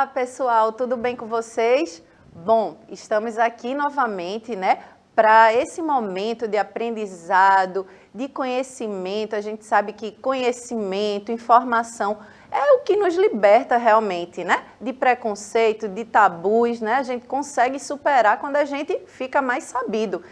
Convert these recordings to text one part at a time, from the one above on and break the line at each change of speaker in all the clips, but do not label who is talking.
Olá, pessoal, tudo bem com vocês? Bom, estamos aqui novamente, né, para esse momento de aprendizado, de conhecimento. A gente sabe que conhecimento, informação é o que nos liberta realmente, né? De preconceito, de tabus, né? A gente consegue superar quando a gente fica mais sabido.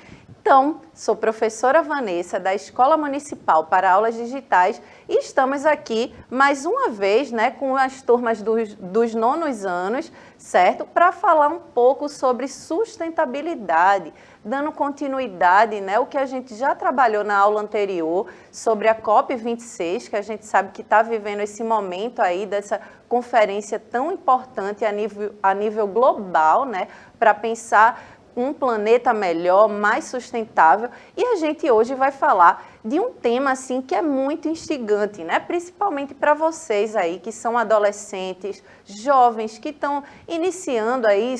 Então, sou professora Vanessa da Escola Municipal para Aulas Digitais e estamos aqui mais uma vez, né, com as turmas dos nonos anos, certo? Para falar um pouco sobre sustentabilidade, dando continuidade, né, o que a gente já trabalhou na aula anterior sobre a COP26, que a gente sabe que está vivendo esse momento aí dessa conferência tão importante a nível global, né, para pensar um planeta melhor, mais sustentável. E a gente hoje vai falar de um tema assim que é muito instigante, né? Principalmente para vocês aí que são adolescentes, jovens que estão iniciando aí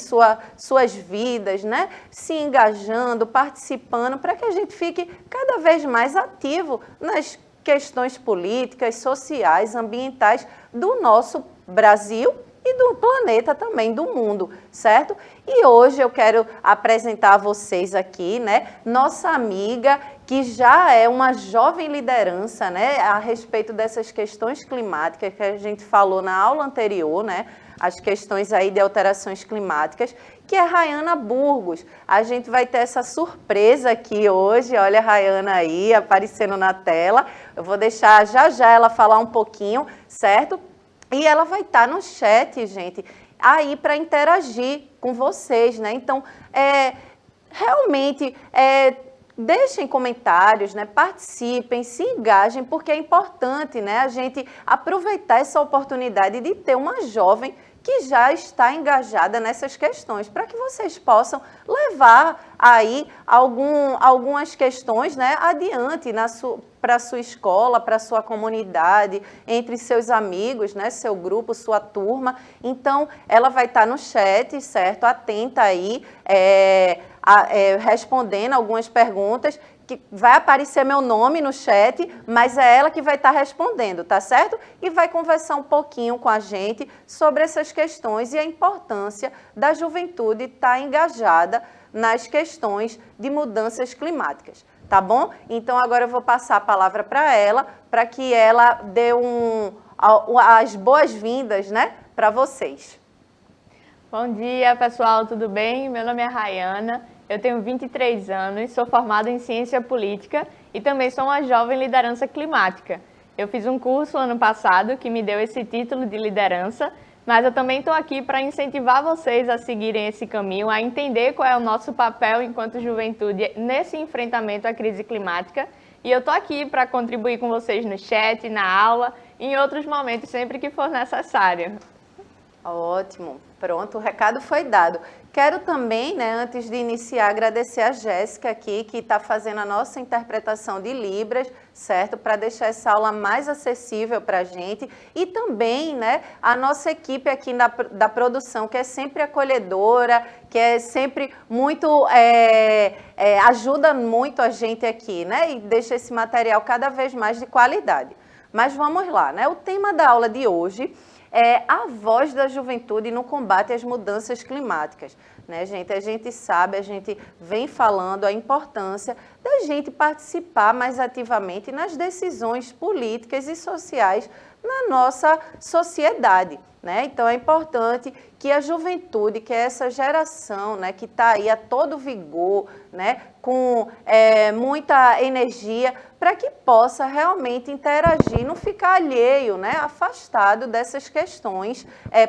suas vidas, né? Se engajando, participando, para que a gente fique cada vez mais ativo nas questões políticas, sociais, ambientais do nosso Brasil e do planeta também, do mundo, certo? E hoje eu quero apresentar a vocês aqui, né, nossa amiga, que já é uma jovem liderança, né, a respeito dessas questões climáticas que a gente falou na aula anterior, né, as questões aí de alterações climáticas, que é Rayana Burgos. A gente vai ter essa surpresa aqui hoje, olha a Rayana aí aparecendo na tela. Eu vou deixar já ela falar um pouquinho, certo? E ela vai estar no chat, gente, aí para interagir com vocês, né? Então, realmente, deixem comentários, né? Participem, se engajem, porque é importante, né? A gente aproveitar essa oportunidade de ter uma jovem que já está engajada nessas questões, para que vocês possam levar aí algumas questões, né, adiante para a sua escola, para a sua comunidade, entre seus amigos, né, seu grupo, sua turma. Então, ela vai estar no chat, certo? Atenta aí, respondendo algumas perguntas, que vai aparecer meu nome no chat, mas é ela que vai estar respondendo, tá certo? E vai conversar um pouquinho com a gente sobre essas questões e a importância da juventude estar engajada nas questões de mudanças climáticas, tá bom? Então, agora eu vou passar a palavra para que ela dê as boas-vindas, né, para vocês.
Bom dia, pessoal, tudo bem? Meu nome é Rayana, eu tenho 23 anos, sou formada em Ciência Política e também sou uma jovem liderança climática. Eu fiz um curso ano passado que me deu esse título de liderança, mas eu também estou aqui para incentivar vocês a seguirem esse caminho, a entender qual é o nosso papel enquanto juventude nesse enfrentamento à crise climática. E eu estou aqui para contribuir com vocês no chat, na aula, e em outros momentos, sempre que for necessário.
Ótimo, pronto, o recado foi dado. Quero também, né, antes de iniciar, agradecer a Jéssica aqui, que está fazendo a nossa interpretação de Libras, certo? Para deixar essa aula mais acessível para a gente. E também, né, a nossa equipe aqui da produção, que é sempre acolhedora, que é sempre muito, ajuda muito a gente aqui, né? E deixa esse material cada vez mais de qualidade. Mas vamos lá, né? O tema da aula de hoje é a voz da juventude no combate às mudanças climáticas, né, gente? A gente sabe, a gente vem falando a importância da gente participar mais ativamente nas decisões políticas e sociais na nossa sociedade, né? Então é importante que a juventude, que é essa geração, né, que está aí a todo vigor, né, com muita energia, para que possa realmente interagir, não ficar alheio, né, afastado dessas questões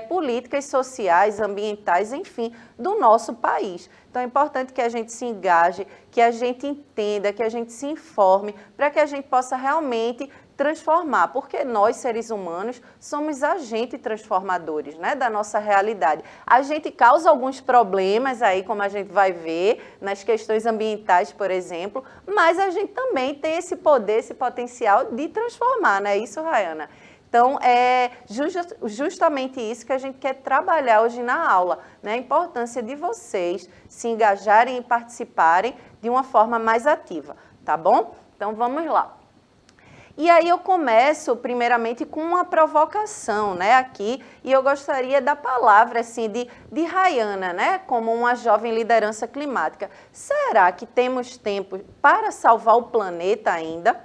políticas, sociais, ambientais, enfim, do nosso país. Então é importante que a gente se engaje, que a gente entenda, que a gente se informe, para que a gente possa realmente transformar, porque nós, seres humanos, somos agentes transformadores, né, da nossa realidade. A gente causa alguns problemas aí, como a gente vai ver, nas questões ambientais, por exemplo, mas a gente também tem esse poder, esse potencial de transformar, não é isso, Rayana? Então, é justamente isso que a gente quer trabalhar hoje na aula, né? A importância de vocês se engajarem e participarem de uma forma mais ativa, tá bom? Então, vamos lá. E aí eu começo, primeiramente, com uma provocação, né, aqui, e eu gostaria da palavra, assim, de Rayana, né, como uma jovem liderança climática. Será que temos tempo para salvar o planeta ainda?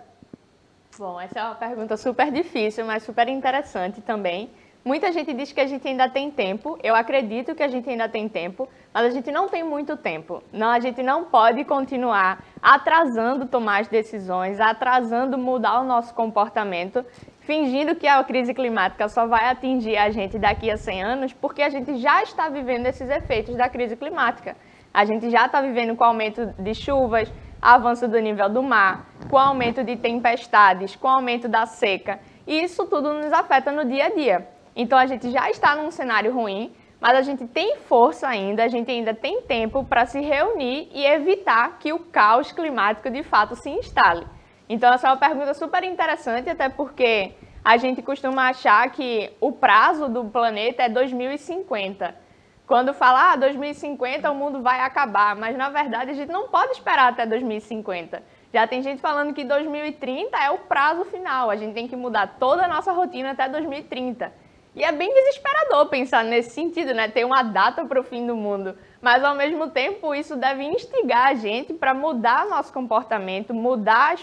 Bom, essa é uma pergunta super difícil, mas super interessante também. Muita gente diz que a gente ainda tem tempo, eu acredito que a gente ainda tem tempo, mas a gente não tem muito tempo. Não, a gente não pode continuar atrasando tomar as decisões, atrasando mudar o nosso comportamento, fingindo que a crise climática só vai atingir a gente daqui a 100 anos, porque a gente já está vivendo esses efeitos da crise climática. A gente já está vivendo com o aumento de chuvas, avanço do nível do mar, com o aumento de tempestades, com o aumento da seca, e isso tudo nos afeta no dia a dia. Então, a gente já está num cenário ruim, mas a gente tem força ainda, a gente ainda tem tempo para se reunir e evitar que o caos climático, de fato, se instale. Então, essa é uma pergunta super interessante, até porque a gente costuma achar que o prazo do planeta é 2050. Quando fala, 2050 o mundo vai acabar, mas, na verdade, a gente não pode esperar até 2050. Já tem gente falando que 2030 é o prazo final, a gente tem que mudar toda a nossa rotina até 2030. E é bem desesperador pensar nesse sentido, né? Ter uma data para o fim do mundo. Mas, ao mesmo tempo, isso deve instigar a gente para mudar nosso comportamento, mudar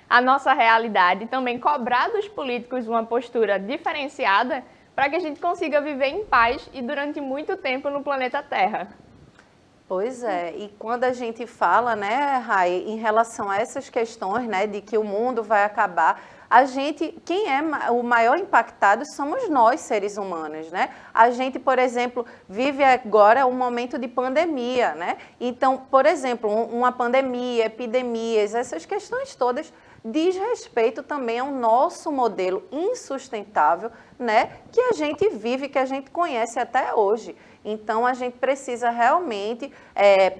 a nossa realidade e também cobrar dos políticos uma postura diferenciada para que a gente consiga viver em paz e durante muito tempo no planeta Terra.
Pois é, e quando a gente fala, né, Rai, em relação a essas questões, né, de que o mundo vai acabar, quem é o maior impactado somos nós, seres humanos, né? A gente, por exemplo, vive agora um momento de pandemia, né? Então, por exemplo, uma pandemia, epidemias, essas questões todas diz respeito também ao nosso modelo insustentável, né? Que a gente vive, que a gente conhece até hoje. Então, a gente precisa realmente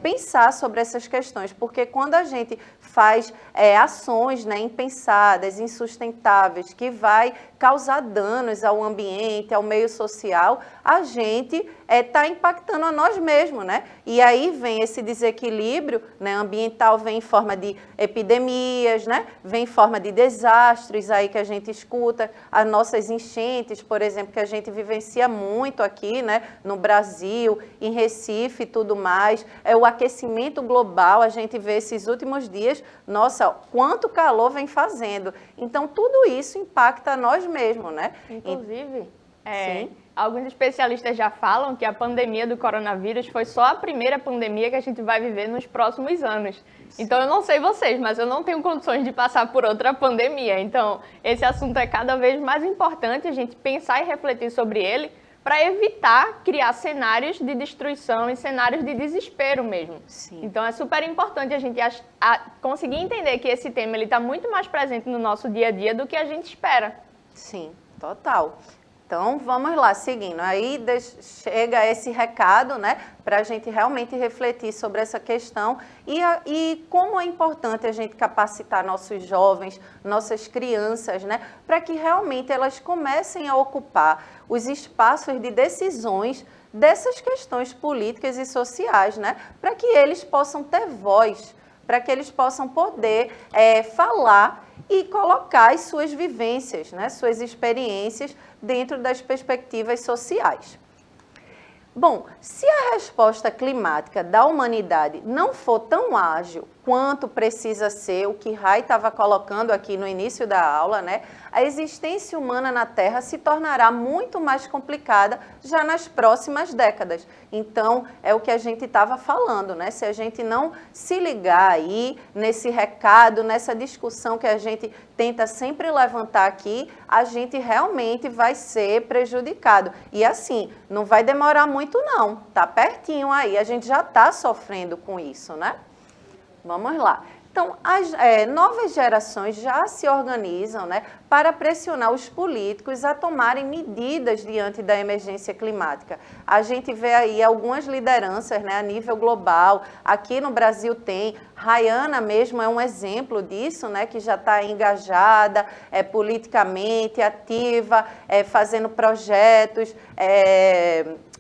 pensar sobre essas questões, porque quando a gente faz ações, né, impensadas, insustentáveis, que vai causar danos ao ambiente, ao meio social, a gente está impactando a nós mesmos, né? E aí vem esse desequilíbrio, né, ambiental, vem em forma de epidemias, né? Vem em forma de desastres aí que a gente escuta, as nossas enchentes, por exemplo, que a gente vivencia muito aqui, né, no Brasil, em Recife e tudo mais. O aquecimento global, a gente vê esses últimos dias, nossa, quanto calor vem fazendo. Então, tudo isso impacta a nós mesmos, né?
Inclusive, alguns especialistas já falam que a pandemia do coronavírus foi só a primeira pandemia que a gente vai viver nos próximos anos. Então, eu não sei vocês, mas eu não tenho condições de passar por outra pandemia. Então, esse assunto é cada vez mais importante, a gente pensar e refletir sobre ele, para evitar criar cenários de destruição e cenários de desespero mesmo.
Sim.
Então, é super importante a gente conseguir entender que esse tema está muito mais presente no nosso dia a dia do que a gente espera.
Sim, total. Então, vamos lá, seguindo. Aí chega esse recado, né, para a gente realmente refletir sobre essa questão e como é importante a gente capacitar nossos jovens, nossas crianças, né, para que realmente elas comecem a ocupar os espaços de decisões dessas questões políticas e sociais, né, para que eles possam ter voz, para que eles possam poder falar e colocar as suas vivências, né, suas experiências dentro das perspectivas sociais. Bom, se a resposta climática da humanidade não for tão ágil quanto precisa ser, o que Rai estava colocando aqui no início da aula, né? A existência humana na Terra se tornará muito mais complicada já nas próximas décadas. Então, é o que a gente estava falando, né? Se a gente não se ligar aí nesse recado, nessa discussão que a gente tenta sempre levantar aqui, a gente realmente vai ser prejudicado. E assim, não vai demorar muito não, tá pertinho aí, a gente já está sofrendo com isso, né? Vamos lá. Então, as novas gerações já se organizam, né, para pressionar os políticos a tomarem medidas diante da emergência climática. A gente vê aí algumas lideranças, né, a nível global. Aqui no Brasil tem, Rayana mesmo é um exemplo disso, né, que já está engajada politicamente, ativa, fazendo projetos,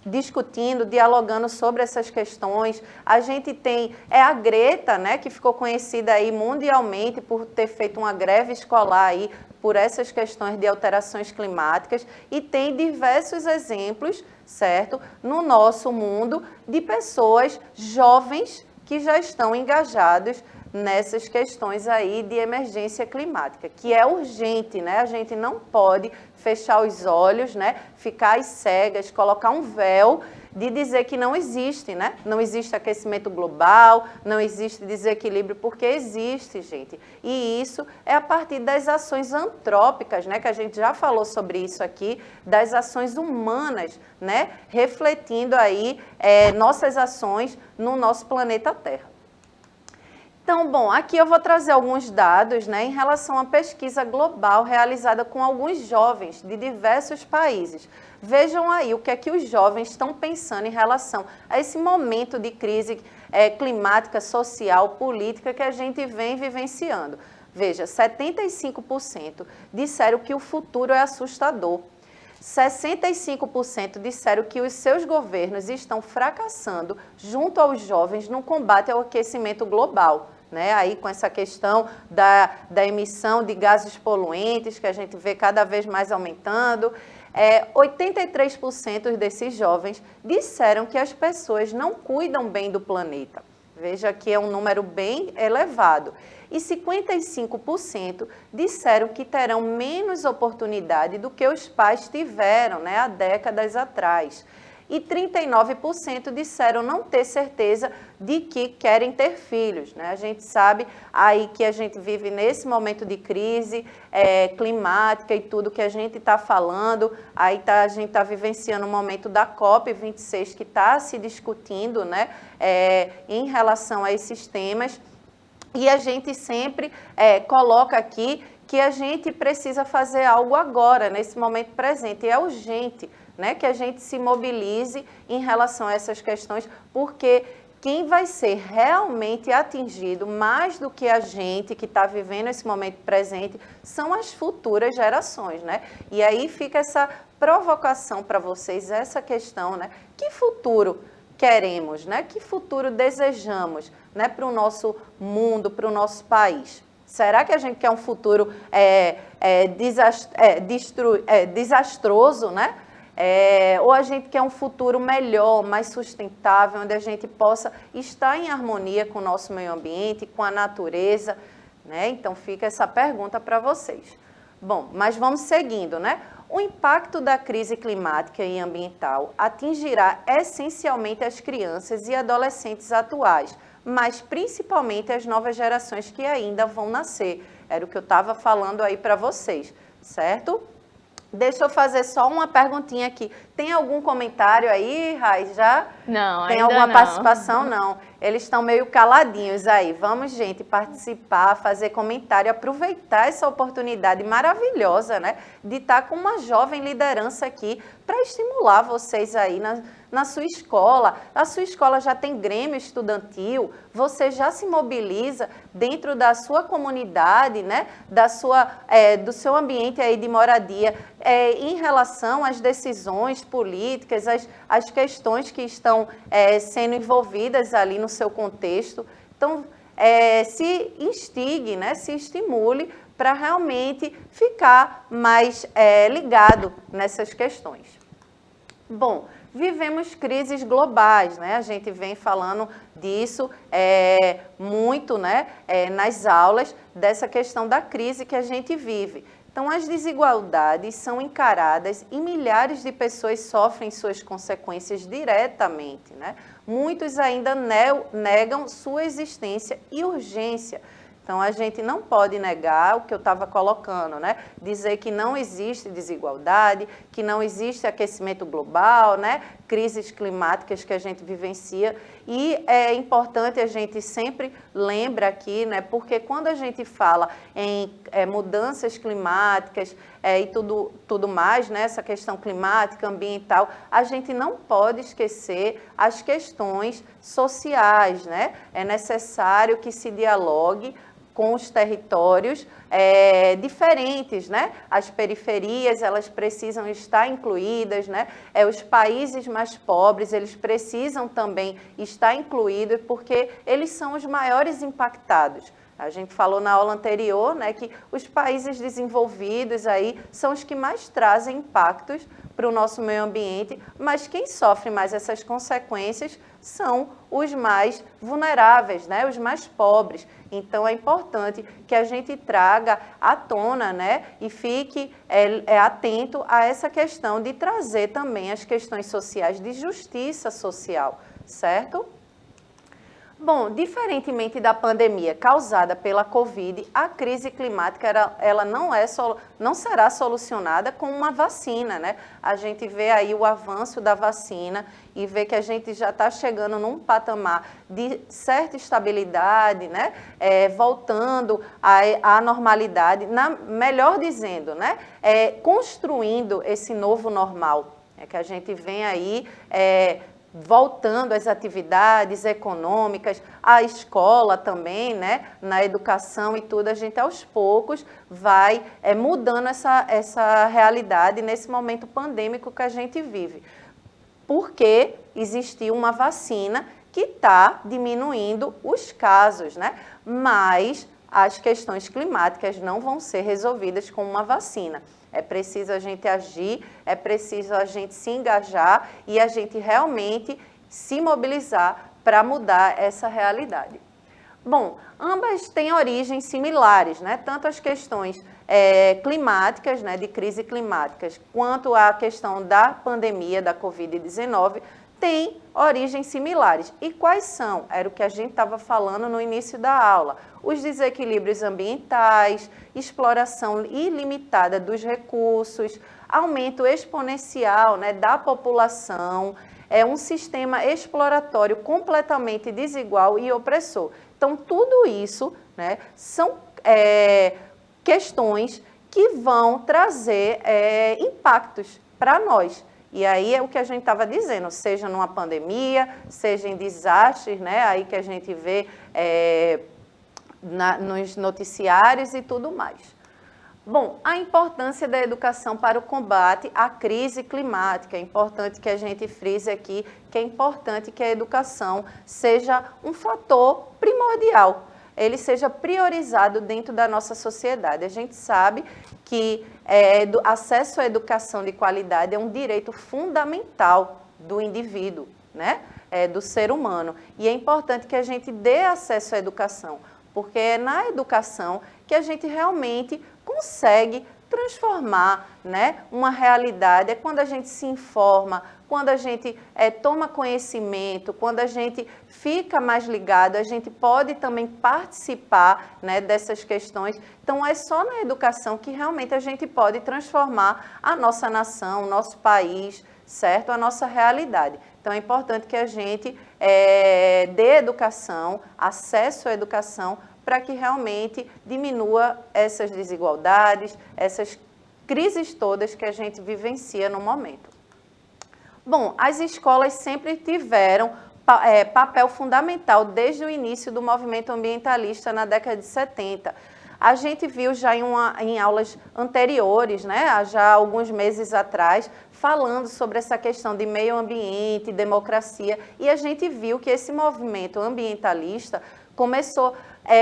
discutindo, dialogando sobre essas questões. A gente tem a Greta, né, que ficou conhecida aí mundialmente por ter feito uma greve escolar aí por essas questões de alterações climáticas, e tem diversos exemplos, certo, no nosso mundo de pessoas jovens que já estão engajados nessas questões aí de emergência climática, que é urgente, né? A gente não pode fechar os olhos, né? Ficar às cegas, colocar um véu de dizer que não existe, né? Não existe aquecimento global, não existe desequilíbrio, porque existe, gente. E isso é a partir das ações antrópicas, né? Que a gente já falou sobre isso aqui, das ações humanas, né? Refletindo aí nossas ações no nosso planeta Terra. Então, bom, aqui eu vou trazer alguns dados, né, em relação à pesquisa global realizada com alguns jovens de diversos países. Vejam aí o que é que os jovens estão pensando em relação a esse momento de crise climática, social, política que a gente vem vivenciando. Veja, 75% disseram que o futuro é assustador. 65% disseram que os seus governos estão fracassando junto aos jovens no combate ao aquecimento global, né? Aí com essa questão da emissão de gases poluentes, que a gente vê cada vez mais aumentando. 83% desses jovens disseram que as pessoas não cuidam bem do planeta. Veja que é um número bem elevado. E 55% disseram que terão menos oportunidade do que os pais tiveram, né, há décadas atrás. E 39% disseram não ter certeza de que querem ter filhos, né? A gente sabe aí que a gente vive nesse momento de crise climática e tudo que a gente está falando. Aí a gente está vivenciando o momento da COP26 que está se discutindo, né, em relação a esses temas. E a gente sempre coloca aqui que a gente precisa fazer algo agora, nesse momento presente. E é urgente, né, que a gente se mobilize em relação a essas questões, porque quem vai ser realmente atingido, mais do que a gente que está vivendo esse momento presente, são as futuras gerações, né? E aí fica essa provocação para vocês, essa questão, né? Que futuro queremos, né? Que futuro desejamos, né, para o nosso mundo, para o nosso país? Será que a gente quer um futuro desastroso, né? Ou a gente quer um futuro melhor, mais sustentável, onde a gente possa estar em harmonia com o nosso meio ambiente, com a natureza, né? Então fica essa pergunta para vocês. Bom, mas vamos seguindo, né? O impacto da crise climática e ambiental atingirá essencialmente as crianças e adolescentes atuais, mas principalmente as novas gerações que ainda vão nascer. Era o que eu estava falando aí para vocês, certo? Deixa eu fazer só uma perguntinha aqui. Tem algum comentário aí, Rai, já?
Não,
Tem
ainda
alguma
não.
participação? Não. Eles estão meio caladinhos aí. Vamos, gente, participar, fazer comentário, aproveitar essa oportunidade maravilhosa, né, de estar com uma jovem liderança aqui para estimular vocês aí na sua escola. A sua escola já tem grêmio estudantil, você já se mobiliza dentro da sua comunidade, né, do seu ambiente aí de moradia, em relação às decisões políticas, às questões que estão sendo envolvidas ali no seu contexto. Então, se instigue, né, se estimule para realmente ficar mais ligado nessas questões. Bom, vivemos crises globais, né? A gente vem falando disso muito, né, nas aulas, dessa questão da crise que a gente vive. Então, as desigualdades são encaradas e milhares de pessoas sofrem suas consequências diretamente, né? Muitos ainda negam sua existência e urgência. Então, a gente não pode negar o que eu estava colocando, né? Dizer que não existe desigualdade, que não existe aquecimento global, né? Crises climáticas que a gente vivencia. E é importante a gente sempre lembra aqui, né? Porque quando a gente fala em mudanças climáticas e tudo mais, né? Essa questão climática, ambiental, a gente não pode esquecer as questões sociais, né? É necessário que se dialogue com os territórios diferentes, né? As periferias, elas precisam estar incluídas, né? Os países mais pobres, eles precisam também estar incluídos, porque eles são os maiores impactados. A gente falou na aula anterior, né, que os países desenvolvidos aí são os que mais trazem impactos para o nosso meio ambiente, mas quem sofre mais essas consequências são os mais vulneráveis, né, os mais pobres. Então, é importante que a gente traga à tona, né, e fique atento a essa questão de trazer também as questões sociais, de justiça social, certo? Bom, diferentemente da pandemia causada pela Covid, a crise climática ela não será solucionada com uma vacina, né? A gente vê aí o avanço da vacina e vê que a gente já está chegando num patamar de certa estabilidade, né? Voltando à normalidade, melhor dizendo, né? Construindo esse novo normal, que a gente vem aí voltando às atividades econômicas, à escola também, né, na educação e tudo, a gente aos poucos vai mudando essa realidade nesse momento pandêmico que a gente vive. Porque existiu uma vacina que está diminuindo os casos, né? Mas as questões climáticas não vão ser resolvidas com uma vacina. É preciso a gente agir, é preciso a gente se engajar e a gente realmente se mobilizar para mudar essa realidade. Bom, ambas têm origens similares, né? Tanto as questões climáticas, né, de crise climáticas, quanto a questão da pandemia da Covid-19, têm origens similares. E quais são? Era o que a gente estava falando no início da aula. Os desequilíbrios ambientais, exploração ilimitada dos recursos, aumento exponencial, né, da população, um sistema exploratório completamente desigual e opressor. Então, tudo isso, né, são questões que vão trazer impactos para nós. E aí é o que a gente estava dizendo, seja numa pandemia, seja em desastres, né, aí que a gente vê nos noticiários e tudo mais. Bom, a importância da educação para o combate à crise climática. É importante que a gente frise aqui que é importante que a educação seja um fator primordial, ele seja priorizado dentro da nossa sociedade. A gente sabe que acesso à educação de qualidade é um direito fundamental do indivíduo, né? Do ser humano. E é importante que a gente dê acesso à educação, porque é na educação que a gente realmente consegue transformar, né, uma realidade. É quando a gente se informa, quando a gente toma conhecimento, quando a gente fica mais ligado, a gente pode também participar, né, dessas questões. Então, é só na educação que realmente a gente pode transformar a nossa nação, o nosso país, certo? A nossa realidade. Então, é importante que a gente dê educação, acesso à educação, para que realmente diminua essas desigualdades, essas crises todas que a gente vivencia no momento. Bom, as escolas sempre tiveram papel fundamental desde o início do movimento ambientalista na década de 70. A gente viu já em aulas anteriores, né, já alguns meses atrás, falando sobre essa questão de meio ambiente, democracia, e a gente viu que esse movimento ambientalista começou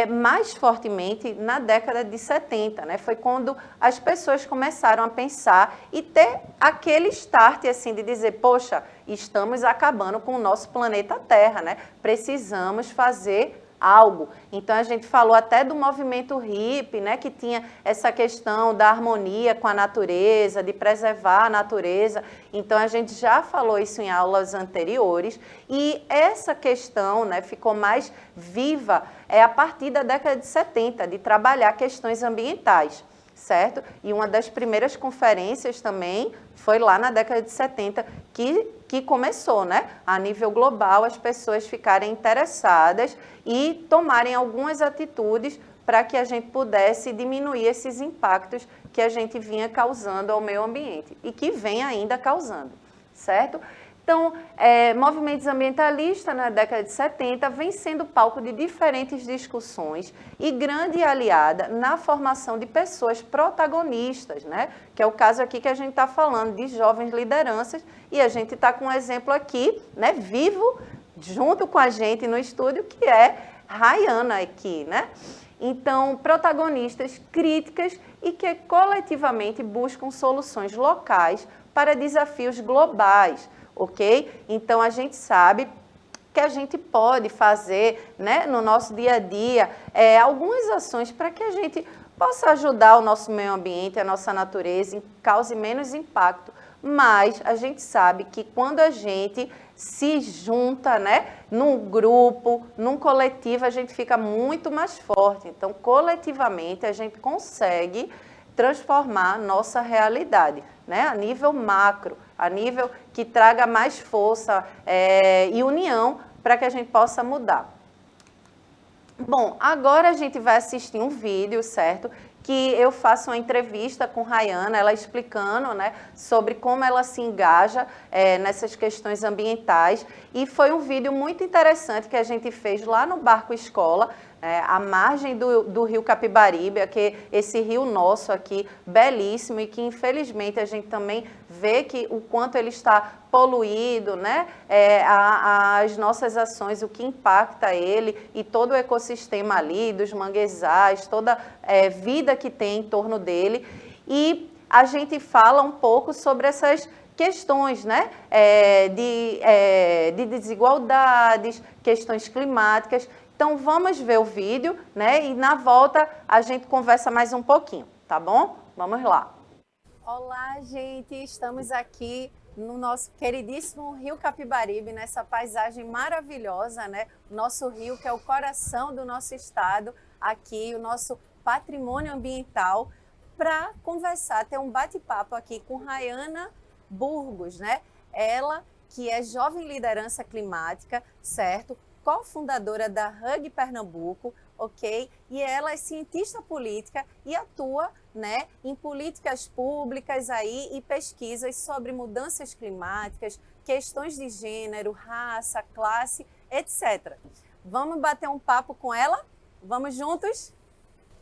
mais fortemente na década de 70, né? Foi quando as pessoas começaram a pensar e ter aquele start assim de dizer, poxa, estamos acabando com o nosso planeta Terra, né? Precisamos fazer algo. Então, a gente falou até do movimento hippie, né, que tinha essa questão da harmonia com a natureza, de preservar a natureza. Então, a gente já falou isso em aulas anteriores e essa questão, né, ficou mais viva a partir da década de 70, de trabalhar questões ambientais, certo? E uma das primeiras conferências também foi lá na década de 70 que começou, né? A nível global, as pessoas ficarem interessadas e tomarem algumas atitudes para que a gente pudesse diminuir esses impactos que a gente vinha causando ao meio ambiente e que vem ainda causando, certo? Então, movimentos ambientalistas na década de 70 vem sendo palco de diferentes discussões e grande aliada na formação de pessoas protagonistas, né? Que é o caso aqui que a gente está falando de jovens lideranças, e a gente está com um exemplo aqui, né, vivo, junto com a gente no estúdio, que é Rayana aqui, né? Então, protagonistas críticas e que coletivamente buscam soluções locais para desafios globais, ok? Então, a gente sabe que a gente pode fazer, né, no nosso dia a dia algumas ações para que a gente possa ajudar o nosso meio ambiente, a nossa natureza, e cause menos impacto. Mas a gente sabe que quando a gente se junta, né, num grupo, num coletivo, a gente fica muito mais forte. Então, coletivamente, a gente consegue transformar nossa realidade, né, a nível macro, a nível que traga mais força e união para que a gente possa mudar. Bom, agora a gente vai assistir um vídeo, certo? Que eu faço uma entrevista com Rayana, ela explicando, né, sobre como ela se engaja nessas questões ambientais. E foi um vídeo muito interessante que a gente fez lá no Barco Escola, à margem do rio Capibaribe, que esse rio nosso aqui, belíssimo, e que infelizmente a gente também vê que o quanto ele está poluído, né? As nossas ações, o que impacta ele e todo o ecossistema ali, dos manguezais, toda vida que tem em torno dele. E a gente fala um pouco sobre essas questões, né, de desigualdades, questões climáticas. Então, vamos ver o vídeo, né, e na volta a gente conversa mais um pouquinho, tá bom? Vamos lá. Olá, gente, estamos aqui no nosso queridíssimo Rio Capibaribe, nessa paisagem maravilhosa, né? Nosso rio que é o coração do nosso estado, aqui o nosso patrimônio ambiental, para conversar, ter um bate-papo aqui com Rayana Burgos, né? Ela que é jovem liderança climática, certo? Cofundadora da Hug Pernambuco, ok? E ela é cientista política e atua, né, em políticas públicas aí e pesquisas sobre mudanças climáticas, questões de gênero, raça, classe, etc. Vamos bater um papo com ela? Vamos juntos?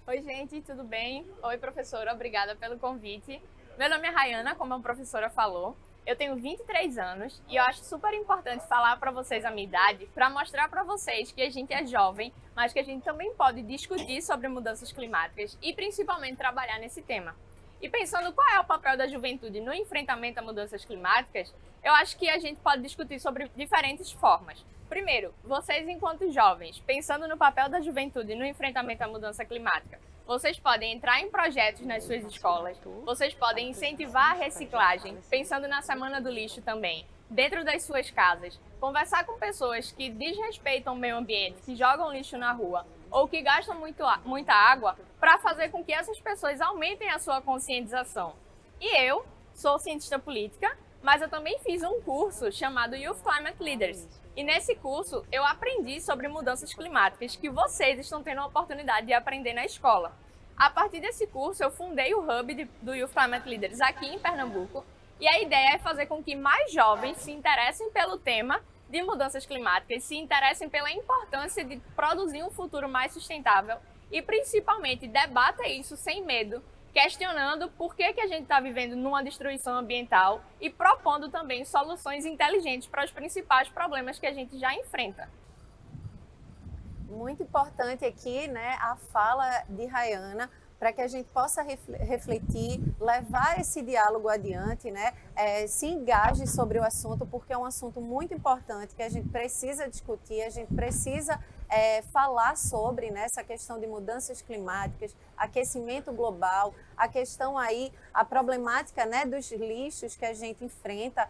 Oi, gente, tudo bem? Oi, professora, obrigada pelo convite. Meu nome é Rayana, como a professora falou. Eu tenho 23 anos e eu acho super importante falar para vocês a minha idade para mostrar para vocês que a gente é jovem, mas que a gente também pode discutir sobre mudanças climáticas e principalmente trabalhar nesse tema. E pensando qual é o papel da juventude no enfrentamento a mudanças climáticas, eu acho que a gente pode discutir sobre diferentes formas. Primeiro, vocês enquanto jovens, pensando no papel da juventude no enfrentamento à mudança climática, vocês podem entrar em projetos nas suas escolas, vocês podem incentivar a reciclagem, pensando na Semana do Lixo também, dentro das suas casas, conversar com pessoas que desrespeitam o meio ambiente, que jogam lixo na rua ou que gastam muita água, para fazer com que essas pessoas aumentem a sua conscientização. E eu sou cientista política, mas eu também fiz um curso chamado Youth Climate Leaders. E nesse curso eu aprendi sobre mudanças climáticas que vocês estão tendo a oportunidade de aprender na escola. A partir desse curso eu fundei o Hub do Youth Climate Leaders aqui em Pernambuco, e a ideia é fazer com que mais jovens se interessem pelo tema de mudanças climáticas, se interessem pela importância de produzir um futuro mais sustentável e principalmente debata isso sem medo, questionando por que a gente está vivendo numa destruição ambiental e propondo também soluções inteligentes para os principais problemas que a gente já enfrenta.
Muito importante aqui, né, a fala de Rayana, para que a gente possa refletir, levar esse diálogo adiante, né? Se engaje sobre o assunto, porque é um assunto muito importante que a gente precisa discutir, a gente precisa falar sobre, né, essa questão de mudanças climáticas, aquecimento global, a questão aí, a problemática, né, dos lixos que a gente enfrenta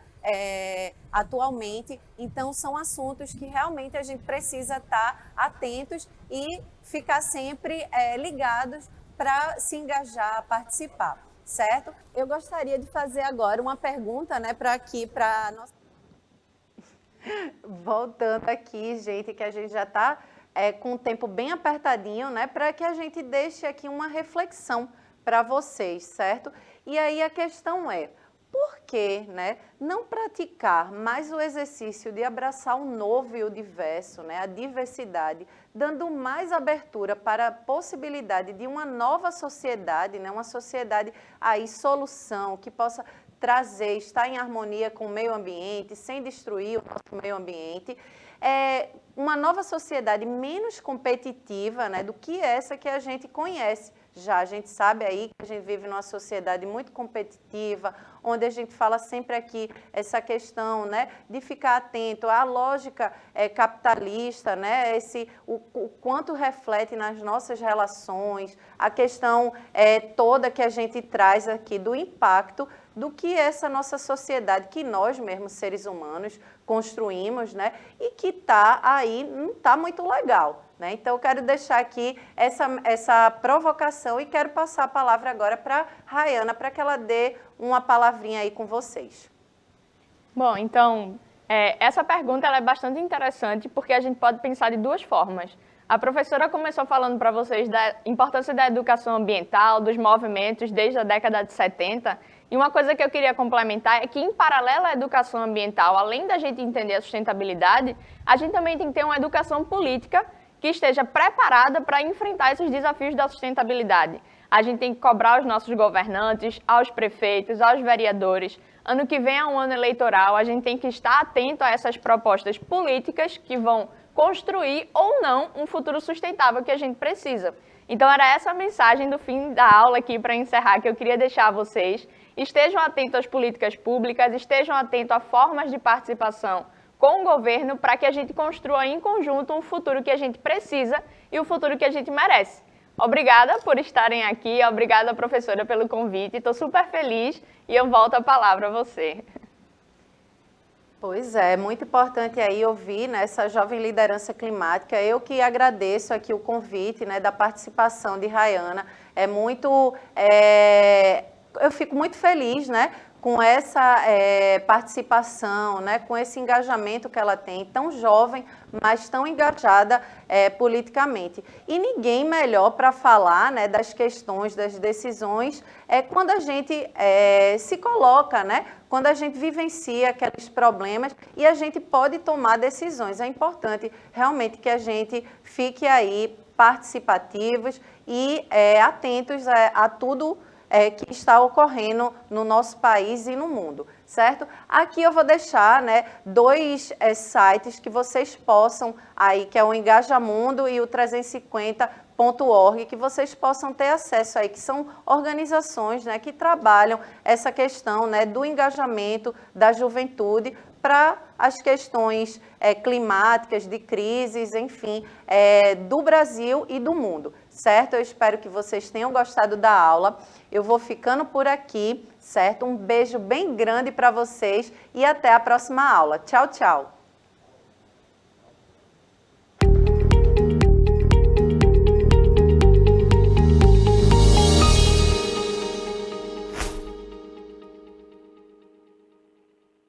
atualmente. Então, são assuntos que realmente a gente precisa estar atentos e ficar sempre ligados para se engajar, participar, certo? Eu gostaria de fazer agora uma pergunta, né, para nossa... Voltando aqui, gente, que a gente já está com o tempo bem apertadinho, né, para que a gente deixe aqui uma reflexão para vocês, certo? E aí a questão é, Por que, né, não praticar mais o exercício de abraçar o novo e o diverso, né, a diversidade, dando mais abertura para a possibilidade de uma nova sociedade, né, uma sociedade aí solução, que possa trazer, estar em harmonia com o meio ambiente, sem destruir o nosso meio ambiente, uma nova sociedade menos competitiva, né, do que essa que a gente conhece. Já a gente sabe aí que a gente vive numa sociedade muito competitiva, onde a gente fala sempre aqui essa questão, né, de ficar atento à lógica capitalista, né, o quanto reflete nas nossas relações, a questão toda que a gente traz aqui do impacto do que essa nossa sociedade, que nós mesmos, seres humanos, construímos, né, e que está aí, não está muito legal. Né? Então, eu quero deixar aqui essa provocação e quero passar a palavra agora para a Rayana, para que ela dê uma palavrinha aí com vocês.
Bom, então, essa pergunta ela é bastante interessante porque a gente pode pensar de duas formas. A professora começou falando para vocês da importância da educação ambiental, dos movimentos desde a década de 70, e uma coisa que eu queria complementar é que, em paralelo à educação ambiental, além da gente entender a sustentabilidade, a gente também tem que ter uma educação política que esteja preparada para enfrentar esses desafios da sustentabilidade. A gente tem que cobrar aos nossos governantes, aos prefeitos, aos vereadores. Ano que vem é um ano eleitoral, a gente tem que estar atento a essas propostas políticas que vão construir ou não um futuro sustentável que a gente precisa. Então, era essa a mensagem do fim da aula aqui para encerrar que eu queria deixar a vocês. Estejam atentos às políticas públicas, estejam atentos a formas de participação com o governo para que a gente construa em conjunto um futuro que a gente precisa e o futuro que a gente merece. Obrigada por estarem aqui, obrigada, professora, pelo convite. Estou super feliz e eu volto a palavra a você.
Pois é, muito importante aí ouvir, né, essa jovem liderança climática. Eu que agradeço aqui o convite, né, da participação de Rayana. Eu fico muito feliz, né, com essa participação, né, com esse engajamento que ela tem, tão jovem, mas tão engajada politicamente. E ninguém melhor para falar, né, das questões, das decisões, quando a gente se coloca, né, quando a gente vivencia aqueles problemas e a gente pode tomar decisões. É importante realmente que a gente fique aí participativos e atentos a tudo que está ocorrendo no nosso país e no mundo, certo? Aqui eu vou deixar, né, dois sites que vocês possam, aí, que é o Engajamundo e o 350.org, que vocês possam ter acesso aí, que são organizações, né, que trabalham essa questão, né, do engajamento da juventude para as questões climáticas, de crises, enfim, do Brasil e do mundo, certo? Eu espero que vocês tenham gostado da aula. Eu vou ficando por aqui, certo? Um beijo bem grande para vocês e até a próxima aula. Tchau, tchau!